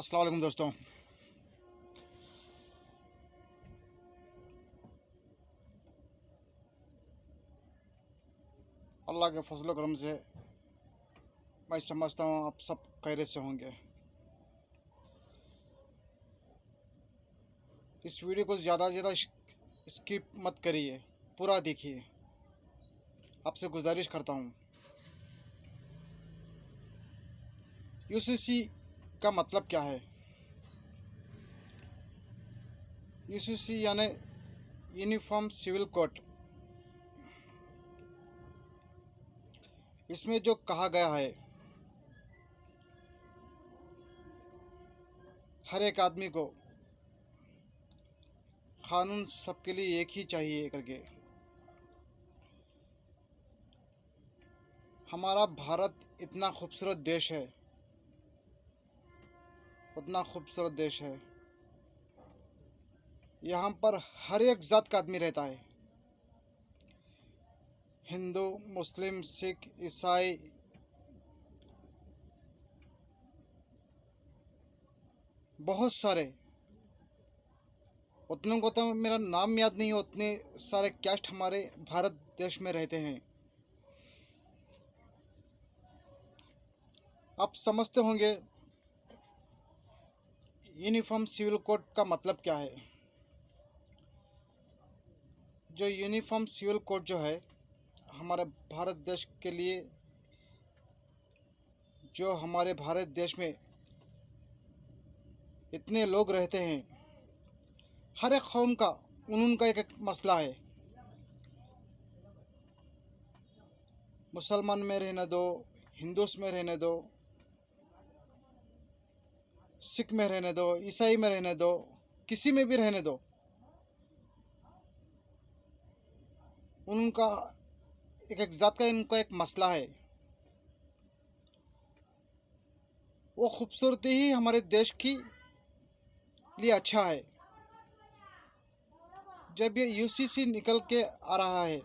अस्सलाम वालेकुम दोस्तों। अल्लाह के फजल करम से मैं समझता हूँ आप सब खैरियत से होंगे। इस वीडियो को ज़्यादा से ज़्यादा स्किप मत करिए, पूरा देखिए, आपसे गुजारिश करता हूँ। यूसीसी का मतलब क्या है? यूसीसी यानी यूनिफॉर्म सिविल कोड। इसमें जो कहा गया है, हर एक आदमी को कानून सबके लिए एक ही चाहिए करके। हमारा भारत इतना खूबसूरत देश है, उतना खूबसूरत देश है। यहाँ पर हर एक जात का आदमी रहता है, हिंदू, मुस्लिम, सिख, ईसाई, बहुत सारे। उतनों को तो मेरा नाम याद नहीं है, उतने सारे कैस्ट हमारे भारत देश में रहते हैं। आप समझते होंगे यूनिफॉर्म सिविल कोड का मतलब क्या है। जो यूनिफॉर्म सिविल कोड जो है हमारे भारत देश के लिए, जो हमारे भारत देश में इतने लोग रहते हैं, हर एक कौम का उनका एक मसला है। मुसलमान में रहने दो, हिंदूस में रहने दो, सिख में रहने दो, ईसाई में रहने दो, किसी में भी रहने दो, उनका एक जात का इनका एक मसला है। वो खूबसूरती ही हमारे देश की लिए अच्छा है। जब ये यूसीसी निकल के आ रहा है,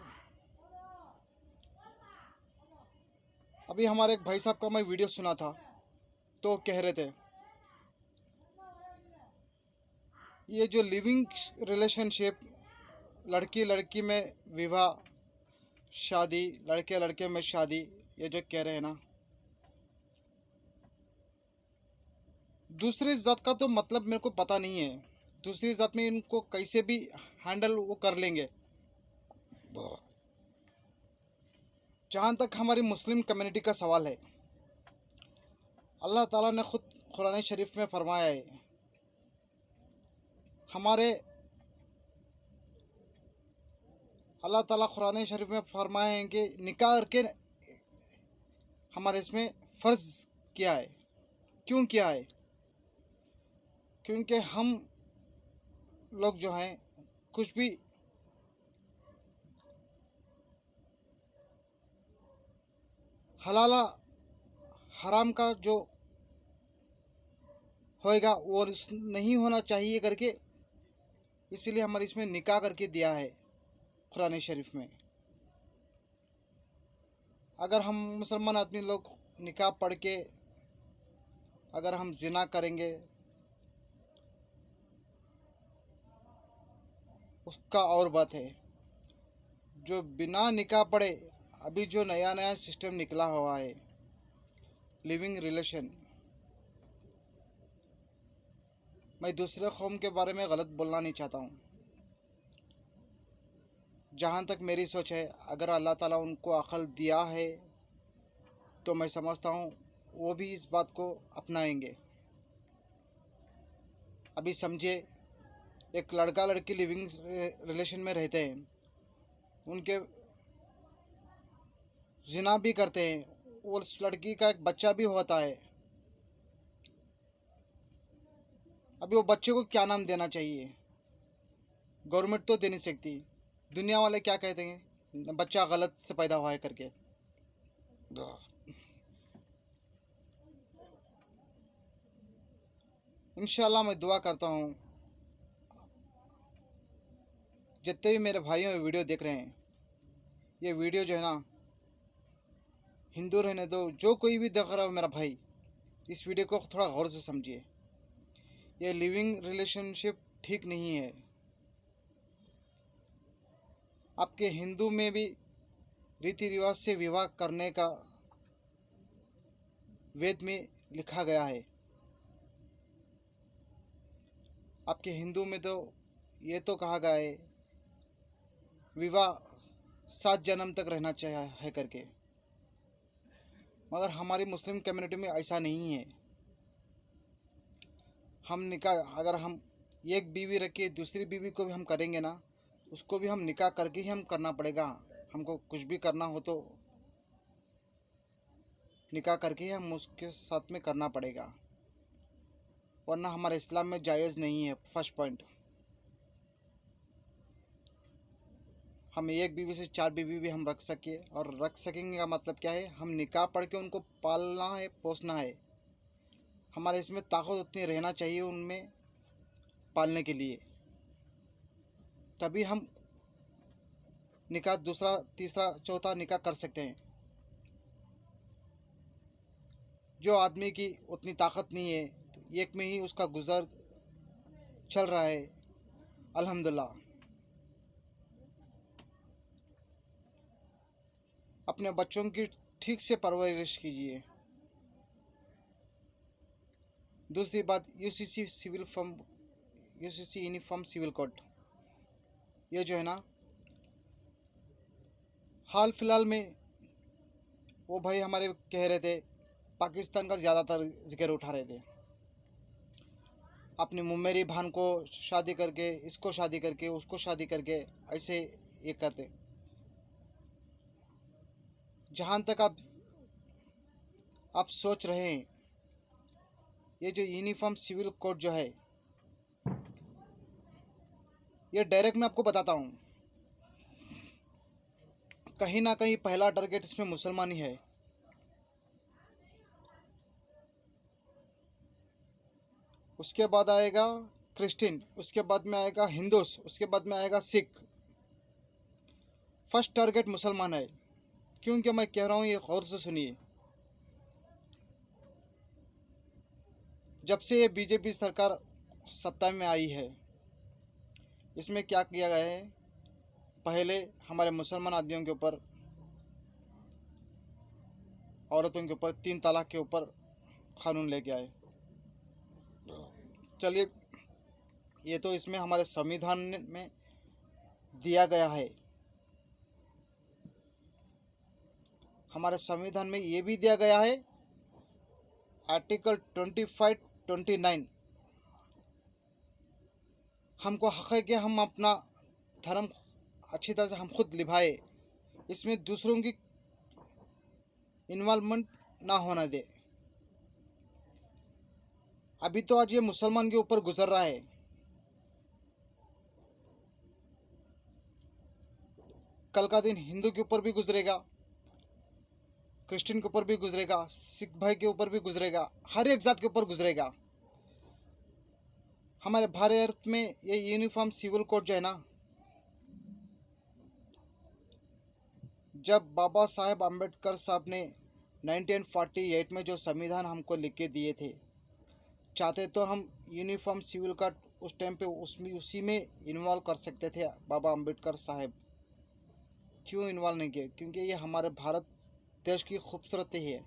अभी हमारे एक भाई साहब का मैं वीडियो सुना था, तो कह रहे थे ये जो लिविंग रिलेशनशिप, लड़की लड़की में विवाह, शादी, लड़के लड़के में शादी, ये जो कह रहे हैं ना, दूसरी जात का तो मतलब मेरे को पता नहीं है। दूसरी जात में इनको कैसे भी हैंडल वो कर लेंगे। जहाँ तक हमारी मुस्लिम कम्युनिटी का सवाल है, अल्लाह ताला ने खुद कुरान शरीफ में फरमाया है, हमारे अल्लाह ताला कुरान शरीफ में फरमाए हैं कि निकाह करके हमारे इसमें फ़र्ज़ किया है। क्यों किया है? क्योंकि हम लोग जो हैं कुछ भी हलाला हराम का जो होएगा वो नहीं होना चाहिए करके, इसीलिए हमारे इसमें निकाह करके दिया है कुरान शरीफ में। अगर हम मुसलमान आदमी लोग निकाह पढ़ के अगर हम जिना करेंगे, उसका और बात है। जो बिना निकाह पढ़े अभी जो नया नया सिस्टम निकला हुआ है, लिविंग रिलेशन, मैं दूसरे कौम के बारे में गलत बोलना नहीं चाहता हूँ। जहाँ तक मेरी सोच है, अगर अल्लाह ताला उनको अक़ल दिया है तो मैं समझता हूँ वो भी इस बात को अपनाएंगे। अभी समझिए, एक लड़का लड़की लिविंग रिलेशन में रहते हैं, उनके जिना भी करते हैं, और उस लड़की का एक बच्चा भी होता है। अभी वो बच्चे को क्या नाम देना चाहिए? गवर्नमेंट तो दे नहीं सकती, दुनिया वाले क्या कहते हैं, बच्चा गलत से पैदा हुआ है करके। इंशाल्लाह मैं दुआ करता हूँ जितने भी मेरे भाइयों ये वीडियो देख रहे हैं, ये वीडियो जो है ना, हिंदू रहने दो, जो कोई भी देख रहा हो मेरा भाई, इस वीडियो को थोड़ा गौर से समझिए। ये लिविंग रिलेशनशिप ठीक नहीं है। आपके हिंदू में भी रीति रिवाज से विवाह करने का वेद में लिखा गया है। आपके हिंदू में तो ये तो कहा गया है विवाह 7 जन्म तक रहना चाहिए है करके, मगर हमारी मुस्लिम कम्युनिटी में ऐसा नहीं है। हम निकाह अगर हम एक बीवी रख के दूसरी बीवी को भी हम करेंगे ना, उसको भी हम निकाह करके ही हम करना पड़ेगा। हमको कुछ भी करना हो तो निकाह करके ही हम उसके साथ में करना पड़ेगा, वरना हमारे इस्लाम में जायज़ नहीं है। फर्स्ट पॉइंट, हम एक बीवी से 4 बीवी भी हम रख सके, और रख सकेंगे का मतलब क्या है, हम निकाह पढ़ के उनको पालना है, पोसना है। हमारे इसमें ताकत उतनी रहना चाहिए उनमें पालने के लिए, तभी हम निकाह दूसरा तीसरा चौथा निकाह कर सकते हैं। जो आदमी की उतनी ताकत नहीं है, तो एक में ही उसका गुजर चल रहा है, अल्हम्दुलिल्लाह। अपने बच्चों की ठीक से परवरिश कीजिए। दूसरी बात, यूसीसी यूनिफॉर्म सिविल कोड, ये जो है ना, हाल फिलहाल में वो भाई हमारे कह रहे थे, पाकिस्तान का ज़्यादातर जिक्र उठा रहे थे। अपनी मुमेरी बहन को शादी करके, इसको शादी करके, उसको शादी करके, ऐसे ये करते। जहाँ तक आप सोच रहे हैं, ये जो यूनिफॉर्म सिविल कोड जो है, ये डायरेक्ट मैं आपको बताता हूँ, कहीं ना कहीं पहला टारगेट इसमें मुसलमान ही है। उसके बाद आएगा क्रिश्चियन, उसके बाद में आएगा हिंदूस, उसके बाद में आएगा सिख। फर्स्ट टारगेट मुसलमान है। क्योंकि मैं कह रहा हूँ, ये गौर से सुनिए। जब से ये बीजेपी सरकार सत्ता में आई है, इसमें क्या किया गया है, पहले हमारे मुसलमान आदमियों के ऊपर, औरतों के ऊपर 3 तलाक के ऊपर कानून लेके आए। चलिए, ये तो इसमें हमारे संविधान में दिया गया है। हमारे संविधान में ये भी दिया गया है, आर्टिकल 25, 29, हमको हक है कि हम अपना धर्म अच्छी तरह से हम खुद निभाए, इसमें दूसरों की इन्वॉल्वमेंट ना होना दे। अभी तो आज ये मुसलमान के ऊपर गुजर रहा है, कल का दिन हिंदू के ऊपर भी गुजरेगा, क्रिश्चियन के ऊपर भी गुजरेगा, सिख भाई के ऊपर भी गुजरेगा, हर एक जात के ऊपर गुजरेगा। हमारे भारत में ये यूनिफॉर्म सिविल कोड जो है ना, जब बाबा साहेब अम्बेडकर साहब ने 1948 में जो संविधान हमको लिख के दिए थे, चाहते तो हम यूनिफॉर्म सिविल कोड उस टाइम पे उसी में इन्वॉल्व कर सकते थे। बाबा अम्बेडकर साहब क्यों इन्वॉल्व नहीं किए? क्योंकि ये हमारे भारत देश की खूबसूरती है।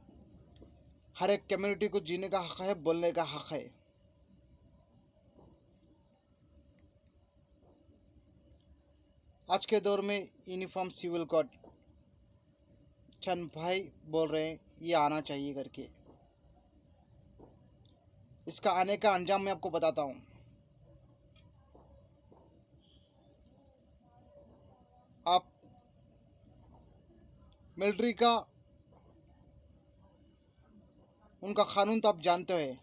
हर एक कम्युनिटी को जीने का हक़ है, बोलने का हक़ है। आज के दौर में यूनिफॉर्म सिविल कोड चंद भाई बोल रहे हैं ये आना चाहिए करके। इसका आने का अंजाम मैं आपको बताता हूँ। आप मिलिट्री का उनका कानून तो आप जानते हो,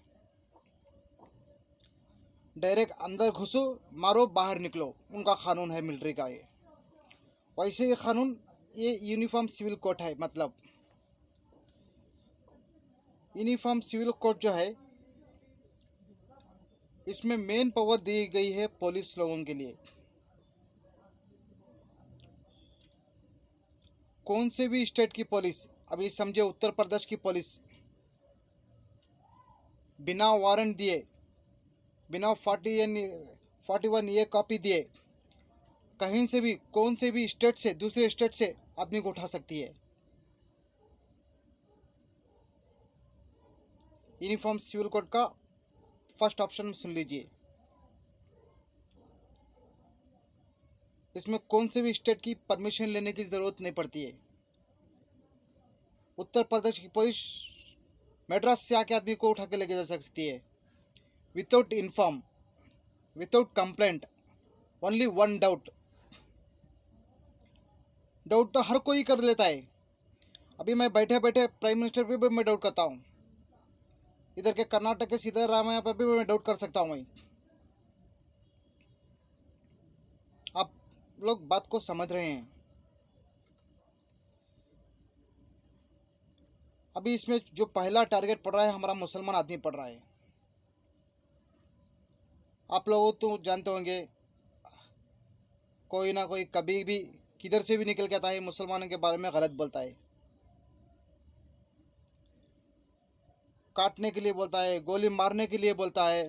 डायरेक्ट अंदर घुसो, मारो, बाहर निकलो, उनका कानून है मिलिट्री का। ये वैसे ये कानून, ये यूनिफॉर्म सिविल कोड है। मतलब यूनिफॉर्म सिविल कोड जो है, इसमें मेन पावर दी गई है पुलिस लोगों के लिए। कौन से भी स्टेट की पुलिस, अभी समझे उत्तर प्रदेश की पुलिस, बिना वारंट दिए बिना 41 ये कॉपी दिए कहीं से भी, कौन से भी स्टेट से, दूसरे स्टेट से आदमी को उठा सकती है। यूनिफॉर्म सिविल कोड का फर्स्ट ऑप्शन सुन लीजिए। इसमें कौन से भी स्टेट की परमिशन लेने की ज़रूरत नहीं पड़ती है। उत्तर प्रदेश की पुलिस मद्रास से आके आदमी को उठा के लेके जा सकती है, without inform, without complaint, only one doubt. Doubt तो हर कोई कर लेता है। अभी मैं बैठे बैठे प्राइम मिनिस्टर पे भी मैं डाउट करता हूँ, इधर के कर्नाटक के सिद्धरामैया पर भी मैं डाउट कर सकता हूँ। आप लोग बात को समझ रहे हैं। अभी इसमें जो पहला टारगेट पड़ रहा है, हमारा मुसलमान आदमी पड़ रहा है। आप लोग तो जानते होंगे, कोई ना कोई कभी भी किधर से भी निकल के आता है, मुसलमानों के बारे में गलत बोलता है, काटने के लिए बोलता है, गोली मारने के लिए बोलता है।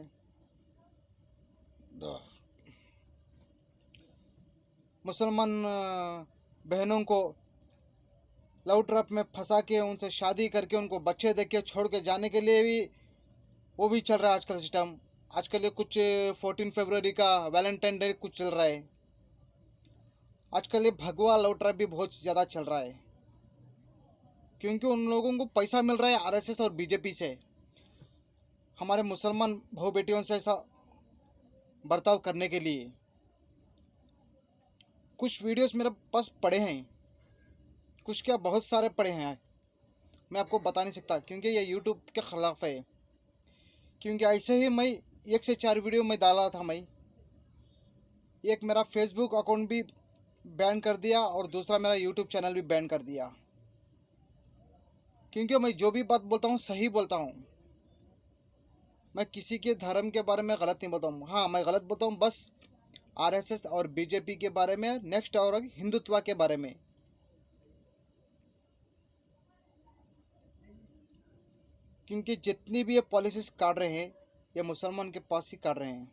मुसलमान बहनों को लव ट्रैप में फंसा के उनसे शादी करके उनको बच्चे दे के छोड़ के जाने के लिए भी वो भी चल रहा है आजकल सिस्टम। आजकल ये कुछ 14 फरवरी का वैलेंटाइन डे कुछ चल रहा है। आजकल ये भगवा लव ट्रैप भी बहुत ज़्यादा चल रहा है, क्योंकि उन लोगों को पैसा मिल रहा है आरएसएस और बीजेपी से, हमारे मुसलमान भाई बेटियों से ऐसा बर्ताव करने के लिए। कुछ वीडियोस मेरे पास पड़े हैं, कुछ क्या बहुत सारे पड़े हैं, मैं आपको बता नहीं सकता क्योंकि ये यूट्यूब के ख़िलाफ़ है। क्योंकि ऐसे ही मैं 1 से 4 वीडियो में डाला था। मैं एक मेरा फेसबुक अकाउंट भी बैन कर दिया और दूसरा मेरा यूट्यूब चैनल भी बैन कर दिया, क्योंकि मैं जो भी बात बोलता हूँ सही बोलता हूँ। मैं किसी के धर्म के बारे में गलत नहीं बोलता हूँ। हाँ, मैं गलत बोलता हूँ बस आरएसएस और बीजेपी के बारे में, नेक्स्ट और हिंदुत्व के बारे में। क्योंकि जितनी भी ये पॉलिसीज़ काट रहे हैं, ये मुसलमान के पास ही काट रहे हैं।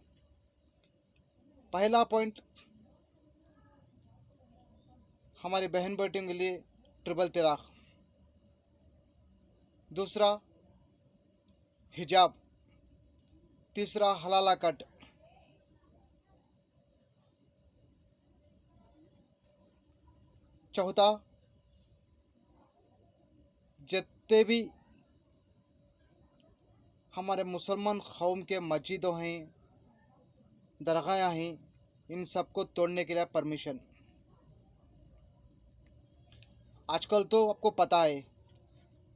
पहला पॉइंट, हमारी बहन बेटियों के लिए ट्रिपल तलाक। दूसरा हिजाब। तीसरा हलाला कट। चौथा, जितने भी हमारे मुसलमान कौम के मस्जिदों हैं, दरगाह हैं, इन सबको तोड़ने के लिए परमिशन। आजकल तो आपको पता है,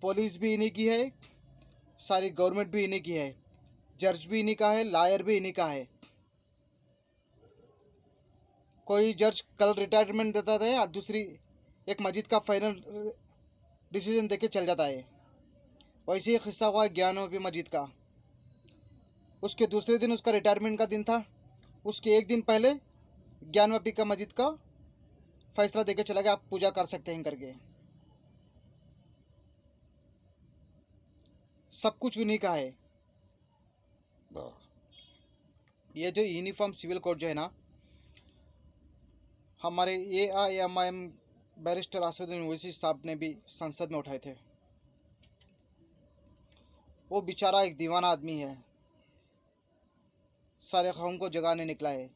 पुलिस भी इन्हीं की है, सारी गवर्नमेंट भी इन्हीं की है, जज भी इन्हीं का है, लॉयर भी इन्हीं का है। कोई जज कल रिटायरमेंट देता है, दूसरी एक मस्जिद का फाइनल डिसीजन देके चल जाता है। वैसे ही किस्सा हुआ ज्ञानवापी मस्जिद का। उसके दूसरे दिन उसका रिटायरमेंट का दिन था, उसके एक दिन पहले ज्ञानवापी का मस्जिद का फैसला देके चला गया, आप पूजा कर सकते हैं करके। सब कुछ उन्हीं का है। ये जो यूनिफॉर्म सिविल कोड जो है ना, हमारे AIMIM बैरिस्टर असदुद्दीन ओवैसी साहब ने भी संसद में उठाए थे। वो बेचारा एक दीवाना आदमी है, सारे कौम को जगाने निकला है।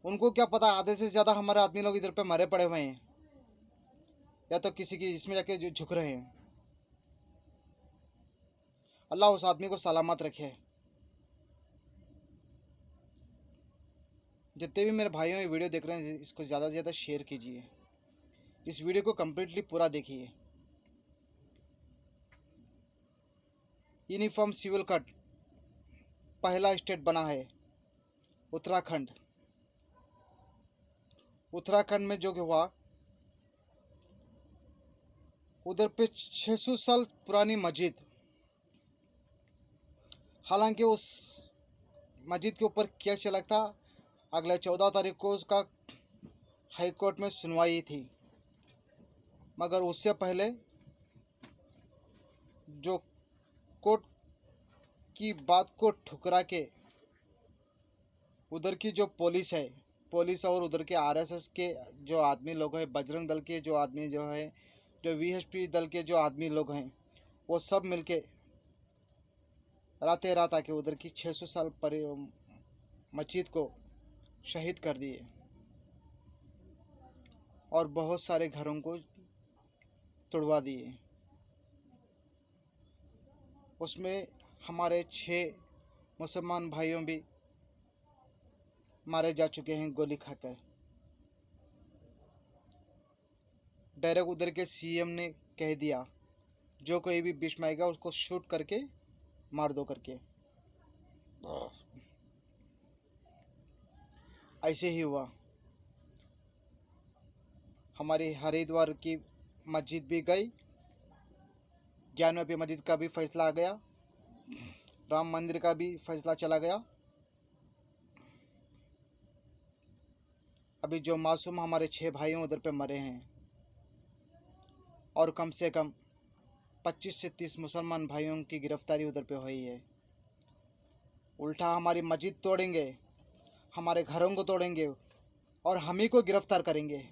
उनको क्या पता, आधे से ज़्यादा हमारे आदमी लोग इधर पे मरे पड़े हुए हैं, या तो किसी की इसमें जाके जो झुक रहे हैं। अल्लाह उस आदमी को सलामत रखे। जितने भी मेरे भाइयों ये वीडियो देख रहे हैं, इसको ज़्यादा से ज़्यादा शेयर कीजिए। इस वीडियो को कम्प्लीटली पूरा देखिए। यूनिफॉर्म सिविल कोड पहला स्टेट बना है उत्तराखंड। उत्तराखंड में जो हुआ, उधर पे 600 साल पुरानी मस्जिद, हालांकि उस मस्जिद के ऊपर केस चला था। अगले 14 तारीख को उसका हाई कोर्ट में सुनवाई थी, मगर उससे पहले जो कोर्ट की बात को ठुकरा के उधर की जो पुलिस और उधर के आरएसएस के जो आदमी लोग हैं, बजरंग दल के जो आदमी जो है, जो वीएचपी दल के जो आदमी लोग हैं, वो सब मिलके रातें रात आके उधर की 600 साल पर मस्जिद को शहीद कर दिए और बहुत सारे घरों को तोड़वा दिए। उसमें हमारे 6 मुसलमान भाइयों भी मारे जा चुके हैं गोली खाकर। डायरेक्ट उधर के सीएम ने कह दिया जो कोई भी बीच में आएगा उसको शूट करके मार दो करके। ऐसे ही हुआ। हमारी हरिद्वार की मस्जिद भी गई, 11वीं मस्जिद का भी फैसला आ गया, राम मंदिर का भी फैसला चला गया। अभी जो मासूम हमारे 6 भाइयों उधर पे मरे हैं और कम से कम 25 से 30 मुसलमान भाइयों की गिरफ्तारी उधर पे हुई है। उल्टा हमारी मस्जिद तोड़ेंगे, हमारे घरों को तोड़ेंगे और हम ही को गिरफ्तार करेंगे।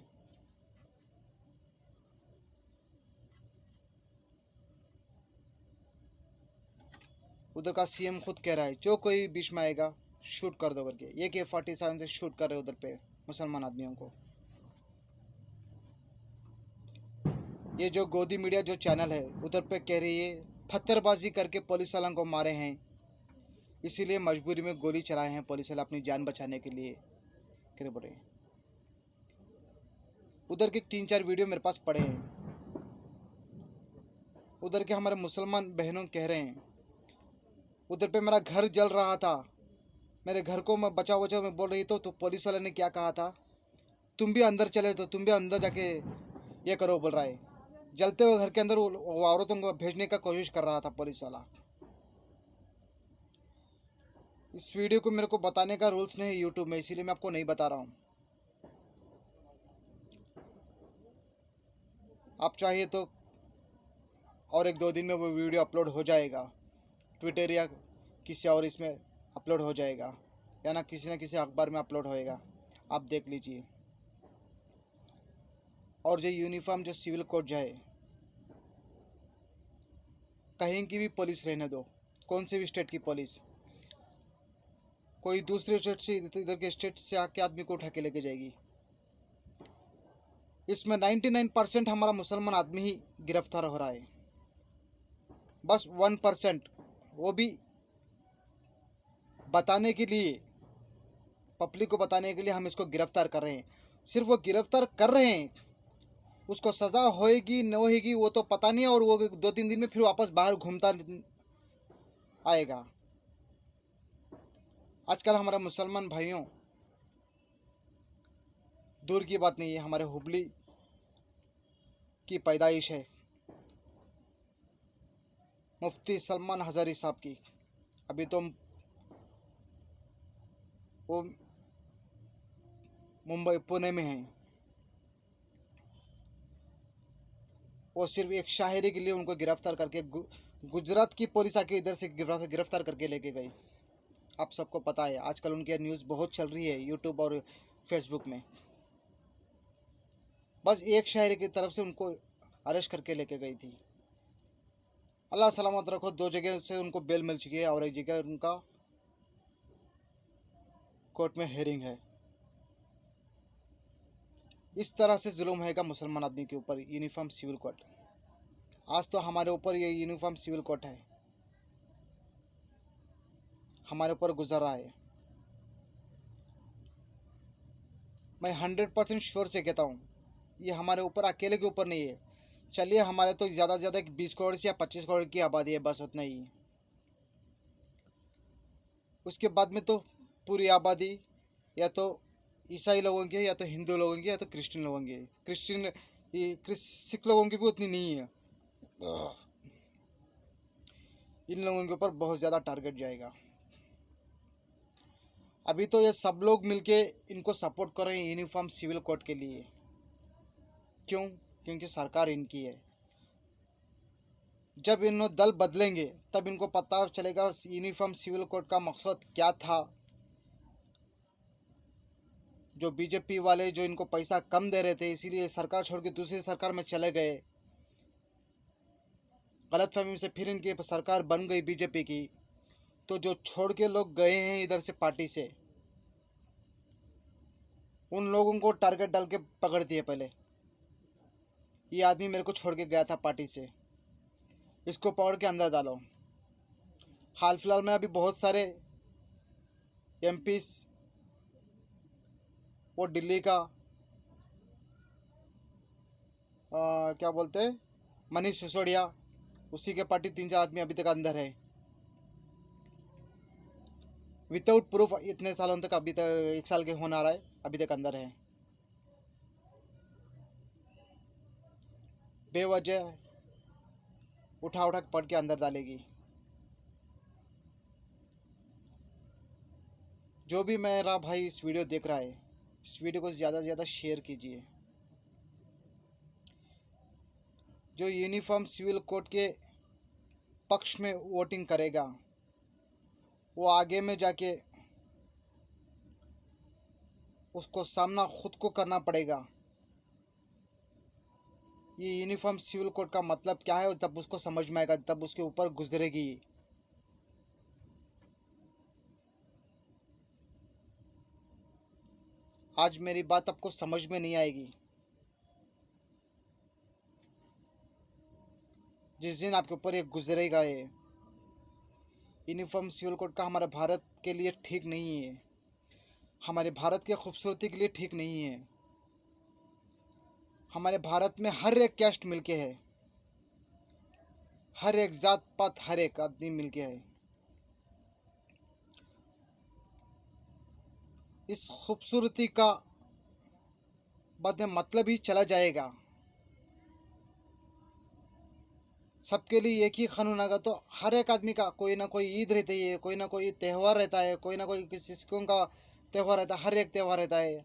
उधर का सीएम खुद कह रहा है जो कोई बीच में आएगा शूट कर दो करके। AK-47 से शूट कर रहे उधर पे मुसलमान आदमियों को। ये जो गोदी मीडिया जो चैनल है उधर पे कह रही है पत्थरबाजी करके पुलिस वालों को मारे हैं, इसीलिए मजबूरी में गोली चलाए हैं पुलिस वाले अपनी जान बचाने के लिए करे बोले। उधर के 3-4 वीडियो मेरे पास पड़े हैं। उधर के हमारे मुसलमान बहनों कह रहे हैं उधर पे मेरा घर जल रहा था, मेरे घर को मैं बचाओ बचाओ मैं बोल रही तो पुलिस वाले ने क्या कहा था, तुम भी अंदर चले तो तुम भी अंदर जाके ये करो बोल रहा है। जलते हुए घर के अंदर वो औरतों को भेजने का कोशिश कर रहा था पुलिस वाला। इस वीडियो को मेरे को बताने का रूल्स नहीं है यूट्यूब में, इसीलिए मैं आपको नहीं बता रहा हूँ। आप चाहिए तो और 1-2 दिन में वो वीडियो अपलोड हो जाएगा, ट्विटर या किसी और इसमें अपलोड हो जाएगा या ना किसी अखबार में अपलोड होएगा, आप देख लीजिए। और जो यूनिफॉर्म जो सिविल कोड जो है, कहीं की भी पुलिस रहने दो, कौन से भी स्टेट की पुलिस, कोई दूसरे स्टेट से इधर के स्टेट से आके आदमी को उठा के लेके जाएगी। इसमें 99% हमारा मुसलमान आदमी ही गिरफ्तार हो रहा है, बस 1% वो भी बताने के लिए, पब्लिक को बताने के लिए हम इसको गिरफ्तार कर रहे हैं। सिर्फ वो गिरफ्तार कर रहे हैं, उसको सज़ा होएगी न होएगी वो तो पता नहीं है, और वो 2-3 दिन में फिर वापस बाहर घूमता आएगा। आजकल हमारे मुसलमान भाइयों, दूर की बात नहीं है, हमारे हुबली की पैदाइश है मुफ्ती सलमान हजारी साहब की। अभी तो वो मुंबई पुणे में हैं। वो सिर्फ एक शायरी के लिए उनको गिरफ्तार करके गुजरात की पुलिस आके इधर से गिरफ्तार करके लेके गई। आप सबको पता है, आजकल उनकी न्यूज़ बहुत चल रही है यूट्यूब और फेसबुक में। बस एक शायरी की तरफ से उनको अरेस्ट करके लेके गई थी। अल्लाह सलामत रखो, 2 जगह से उनको बेल मिल चुकी है और एक जगह उनका कोर्ट में हेयरिंग है। इस तरह से जुल्म हैगा मुसलमान आदमी के ऊपर यूनिफॉर्म सिविल कोड। आज तो हमारे ऊपर ये यूनिफॉर्म सिविल कोड है, हमारे ऊपर गुजर रहा है। मैं 100% श्योर से कहता हूँ ये हमारे ऊपर अकेले के ऊपर नहीं है। चलिए हमारे तो ज़्यादा से ज़्यादा 20 करोड़ से या 25 करोड़ की आबादी है, बस उतना ही। उसके बाद में तो पूरी आबादी या तो ईसाई लोगों की है, या तो हिंदू लोगों की, या तो क्रिश्चियन लोगों की। सिख लोगों की भी उतनी नहीं है। इन लोगों के ऊपर बहुत ज़्यादा टारगेट जाएगा। अभी तो ये सब लोग मिलके इनको सपोर्ट कर रहे हैं यूनिफॉर्म सिविल कोड के लिए। क्यों? क्योंकि सरकार इनकी है। जब इन्होंने दल बदलेंगे तब इनको पता चलेगा यूनिफॉर्म सिविल कोड का मकसद क्या था। जो बीजेपी वाले जो इनको पैसा कम दे रहे थे, इसीलिए सरकार छोड़ के दूसरी सरकार में चले गए। गलतफहमी से फिर इनकी सरकार बन गई बीजेपी की, तो जो छोड़ के लोग गए हैं इधर से पार्टी से, उन लोगों को टारगेट डाल के पकड़ दिए। पहले ये आदमी मेरे को छोड़ के गया था पार्टी से, इसको पकड़ के अंदर डालो। हाल फिलहाल में अभी बहुत सारे एमपीस, वो दिल्ली का क्या बोलते हैं, मनीष सिसोदिया, उसी के पार्टी 3-4 आदमी अभी तक अंदर है विदाउट प्रूफ। इतने सालों तक, अभी तक 1 साल के होने आ रहा है, अभी तक अंदर है। बेवजह उठा उठा पढ़ के अंदर डालेगी। जो भी मेरा भाई इस वीडियो देख रहा है, इस वीडियो को ज़्यादा से ज़्यादा शेयर कीजिए। जो यूनिफॉर्म सिविल कोड के पक्ष में वोटिंग करेगा, वो आगे में जाके उसको सामना खुद को करना पड़ेगा। ये यूनिफॉर्म सिविल कोड का मतलब क्या है, तब उसको समझ में आएगा, तब उसके ऊपर गुजरेगी। आज मेरी बात आपको समझ में नहीं आएगी। जिस दिन आपके ऊपर ये गुजरेगा, ये यूनिफॉर्म सिविल कोड का हमारे भारत के लिए ठीक नहीं है, हमारे भारत की खूबसूरती के लिए ठीक नहीं है। हमारे भारत में हर एक कैस्ट मिलके है, हर एक जात पात, हर एक आदमी मिलके है। इस खूबसूरती का बाद में मतलब ही चला जाएगा। सबके लिए एक ही कानून आएगा, तो हर एक आदमी का कोई ना कोई ईद रहती है, कोई ना कोई त्यौहार रहता है, कोई ना कोई किसी सिखों का त्यौहार रहता है, हर एक त्यौहार रहता है,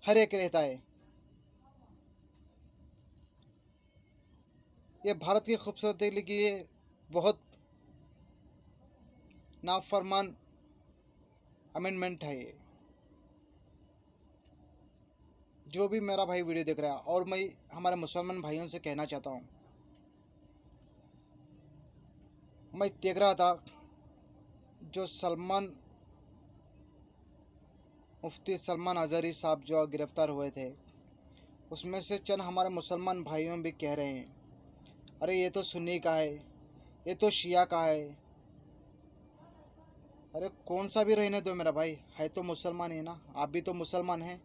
हर एक रहता है। ये भारत की खूबसूरती के लिए बहुत नाफरमान अमेंडमेंट है ये। जो भी मेरा भाई वीडियो देख रहा है, और मैं हमारे मुसलमान भाइयों से कहना चाहता हूँ, मैं देख रहा था जो मुफ्ती सलमान अजहरी साहब जो गिरफ्तार हुए थे, उसमें से चंद हमारे मुसलमान भाइयों भी कह रहे हैं, अरे ये तो सुन्नी का है, ये तो शिया का है। अरे कौन सा भी रहने दो मेरा भाई, है तो मुसलमान है ना, आप भी तो मुसलमान हैं।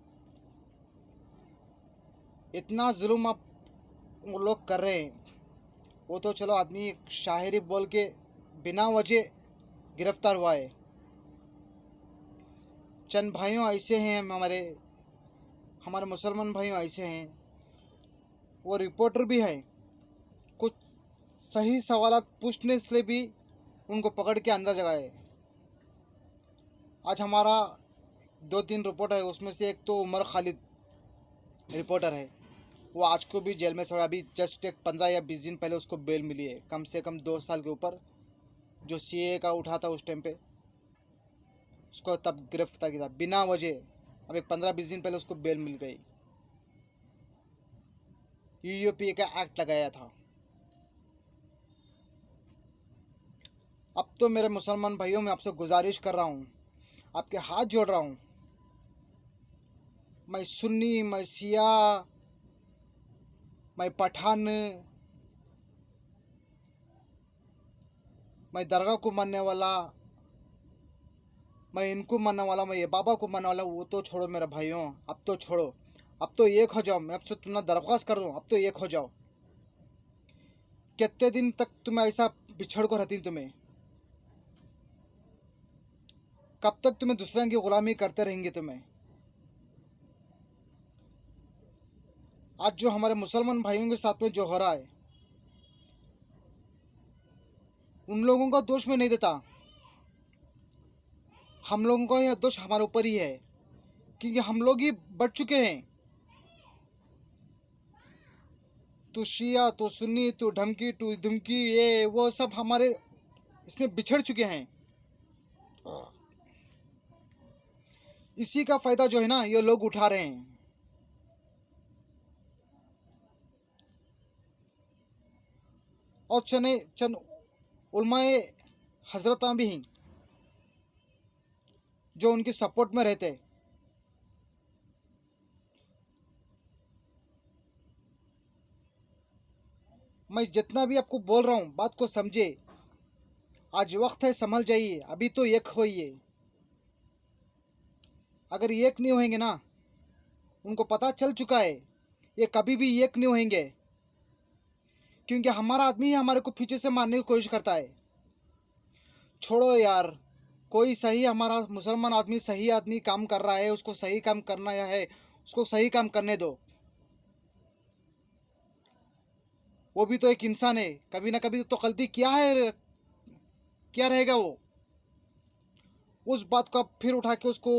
इतना जुल्म आप वो लोग कर रहे हैं, वो तो चलो आदमी शायरी बोल के बिना वजह गिरफ्तार हुआ है। चंद भाइयों ऐसे हैं, हमारे मुसलमान भाइयों ऐसे हैं, वो रिपोर्टर भी हैं, कुछ सही सवालात पूछने से भी उनको पकड़ के अंदर जगाए। आज हमारा 2-3 रिपोर्टर है, उसमें से एक तो उमर खालिद रिपोर्टर है, वो आज को भी जेल में छोड़ा। अभी जस्ट एक 15 या 20 दिन पहले उसको बेल मिली है, कम से कम 2 साल के ऊपर। जो सीए का उठा था उस टाइम पे, उसको तब गिरफ्तार किया था बिना वजह। अब एक 15-20 दिन पहले उसको बेल मिल गई। यूयूपीए का एक्ट लगाया था। अब तो मेरे मुसलमान भाइयों, मैं आपसे गुजारिश कर रहा हूँ, आपके हाथ जोड़ रहा हूँ, मैं सुन्नी, मैं शिया, मैं पठान, मैं दरगाह को मानने वाला, मैं इनको मानने वाला, मैं ये बाबा को मानने वाला, वो तो छोड़ो मेरे भाइयों, अब तो छोड़ो, अब तो एक हो जाओ। मैं आपसे तुम्हें दरख्वास्त कर दूँ, अब तो एक हो जाओ। कितने दिन तक तुम्हें ऐसा बिछड़ को रहती, तुम्हें कब तक तुम्हें दूसरों की गुलामी करते रहेंगे तुम्हें। आज जो हमारे मुसलमान भाइयों के साथ में जो हो रहा है, उन लोगों का दोष मैं नहीं देता, हम लोगों का यह दोष हमारे ऊपर ही है, क्योंकि हम लोग ही बढ़ चुके हैं। तू शिया, तू सुन्नी, तू ढमकी, तू धमकी, ये वो सब हमारे इसमें बिछड़ चुके हैं। इसी का फ़ायदा जो है ना ये लोग उठा रहे हैं। और चंद उलमाए हजरत भी हैं जो उनके सपोर्ट में रहते हैं। मैं जितना भी आपको बोल रहा हूँ बात को समझे। आज वक्त है, संभल जाइए, अभी तो एक होइए। अगर एक नहीं होंगे ना, उनको पता चल चुका है ये कभी भी एक नहीं होंगे, क्योंकि हमारा आदमी ही हमारे को पीछे से मारने की कोशिश करता है। छोड़ो यार, कोई सही हमारा मुसलमान आदमी सही आदमी काम कर रहा है, उसको सही काम करना है, उसको सही काम करने दो। वो भी तो एक इंसान है, कभी ना कभी तो गलती क्या है, क्या रहेगा वो। उस बात को आप फिर उठा के उसको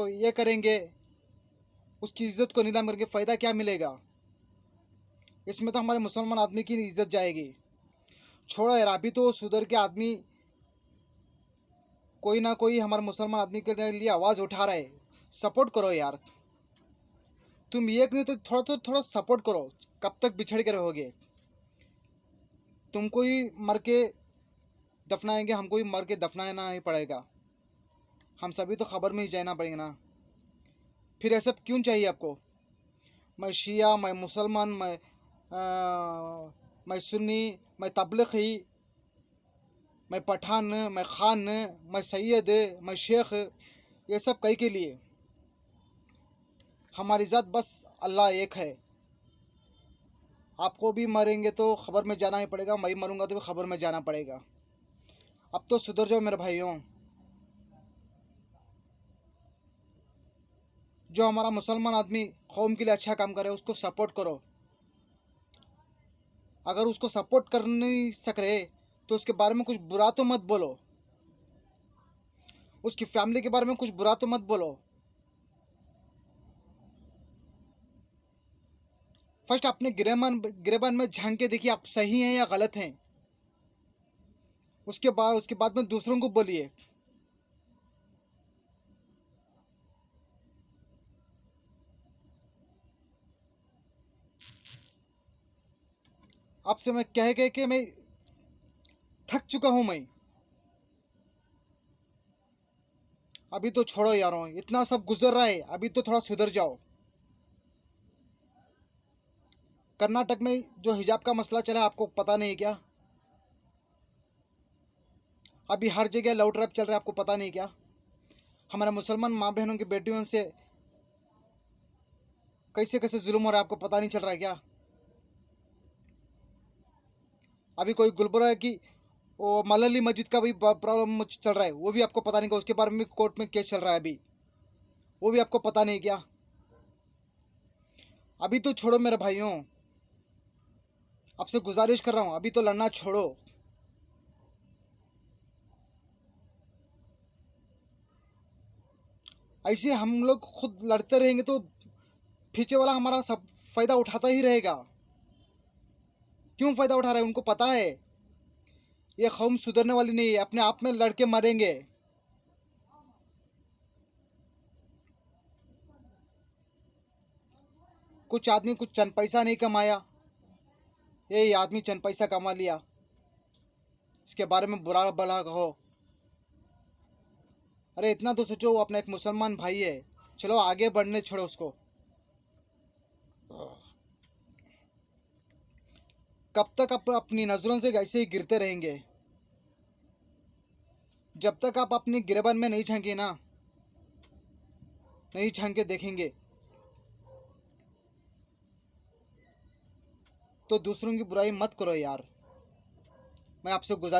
ये करेंगे, उसकी इज्जत को नीलाम करके फ़ायदा क्या मिलेगा। इसमें तो हमारे मुसलमान आदमी की इज्जत जाएगी। छोड़ो यार, अभी तो सुधर के आदमी कोई ना कोई हमारे मुसलमान आदमी के लिए आवाज़ उठा रहा है। सपोर्ट करो यार, तुम एक नहीं तो थोड़ा सपोर्ट करो। कब तक बिछड़ के रहोगे। तुमको ही मर के दफनाएंगे, हमको ही मर के दफनाना ही पड़ेगा। हम सभी तो खबर में ही जाना पड़ेगा ना। फिर ऐसा क्यों चाहिए आपको। मैं शिया, मैं मुसलमान, मैं सुन्नी, मैं तबलीगी, मैं पठान, मैं खान, मैं सैयद, मैं शेख, ये सब कई के लिए। हमारी ज़ात बस अल्लाह एक है। आपको भी मरेंगे तो खबर में जाना ही पड़ेगा, मैं मरूंगा तो भी खबर में जाना पड़ेगा। अब तो सुधर जाओ मेरे भाइयों। जो हमारा मुसलमान आदमी कौम के लिए अच्छा काम करे उसको सपोर्ट करो। अगर उसको सपोर्ट कर नहीं सक रहे तो उसके बारे में कुछ बुरा तो मत बोलो, उसकी फैमिली के बारे में कुछ बुरा तो मत बोलो। फर्स्ट अपने गिरेबान में झांक के देखिए आप सही हैं या गलत हैं। उसके बाद में दूसरों को बोलिए। आपसे मैं कह के मैं थक चुका हूं मैं। अभी तो छोड़ो यारों, इतना सब गुजर रहा है, अभी तो थोड़ा सुधर जाओ। कर्नाटक में जो हिजाब का मसला चला आपको पता नहीं क्या। अभी हर जगह लव ट्रैप चल रहा है, आपको पता नहीं क्या। हमारे मुसलमान माँ बहनों की बेटियों से कैसे कैसे जुल्म हो रहा है, आपको पता नहीं चल रहा है क्या। अभी कोई गुलबर्गा की वो मलली मस्जिद का भी प्रॉब्लम चल रहा है, वो भी आपको पता नहीं क्या। उसके बारे में कोर्ट में केस चल रहा है अभी, वो भी आपको पता नहीं क्या। अभी तो छोड़ो मेरे भाइयों, आपसे गुजारिश कर रहा हूँ, अभी तो लड़ना छोड़ो। ऐसे हम लोग खुद लड़ते रहेंगे तो पीछे वाला हमारा सब फायदा उठाता ही रहेगा। क्यों फायदा उठा रहा है, उनको पता है ये कौम सुधरने वाली नहीं है, अपने आप में लड़के मरेंगे। कुछ आदमी कुछ चंद पैसा नहीं कमाया, ये आदमी चंद पैसा कमा लिया, इसके बारे में बुरा भला कहो। अरे इतना तो सोचो, वो अपना एक मुसलमान भाई है। चलो आगे बढ़ने छोड़ो उसको। कब तक आप अपनी नज़रों से ऐसे ही गिरते रहेंगे। जब तक आप अपनी गिरेबान में नहीं झांके ना, नहीं झांक के देखेंगे तो दूसरों की बुराई मत करो यार। मैं आपसे गुजारिश